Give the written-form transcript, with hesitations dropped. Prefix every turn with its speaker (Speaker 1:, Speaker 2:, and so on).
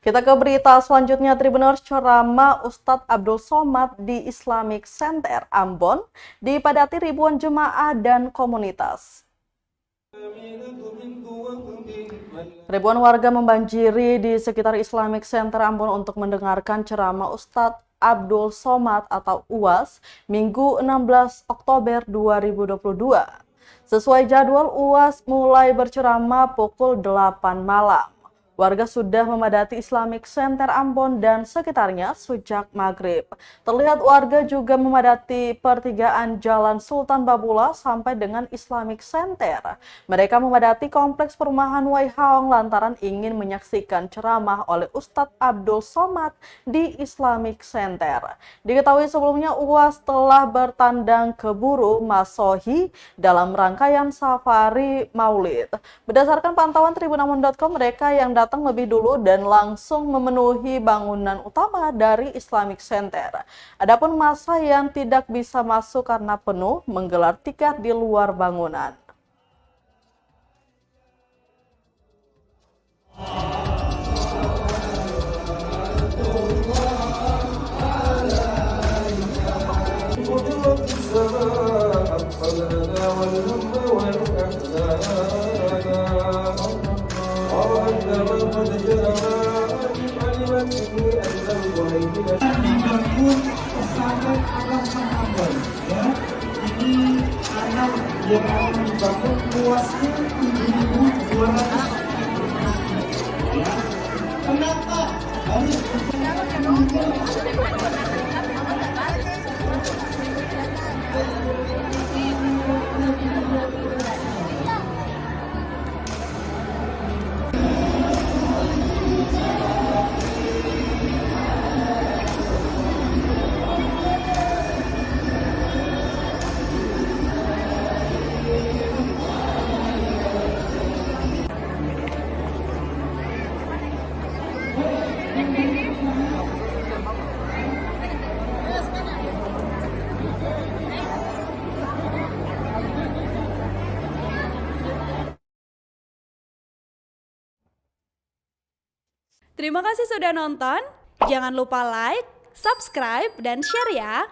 Speaker 1: Kita ke berita selanjutnya, Tribuners. Ceramah Ustadz Abdul Somad di Islamic Center Ambon dipadati ribuan jemaah dan komunitas. Ribuan warga membanjiri di sekitar Islamic Center Ambon untuk mendengarkan ceramah Ustadz Abdul Somad atau UAS Minggu 16 Oktober 2022. Sesuai jadwal, UAS mulai berceramah pukul 8 malam. Warga sudah memadati Islamic Center Ambon dan sekitarnya sejak maghrib. Terlihat warga juga memadati pertigaan Jalan Sultan Babula sampai dengan Islamic Center. Mereka memadati kompleks perumahan Waihaong lantaran ingin menyaksikan ceramah oleh Ustadz Abdul Somad di Islamic Center. Diketahui sebelumnya UAS telah bertandang ke Buru Masohi dalam rangkaian safari Maulid. Berdasarkan pantauan tribunamon.com, mereka yang datang lebih dulu dan langsung memenuhi bangunan utama dari Islamic Center. Adapun massa yang tidak bisa masuk karena penuh menggelar tiket di luar bangunan.
Speaker 2: Dibangun sampai arah Ambon, ya. Ini karena dia akan dibangun luasnya 7.200. Ya. Kenapa harus
Speaker 3: Terima kasih sudah nonton. Jangan lupa like, subscribe, dan share ya.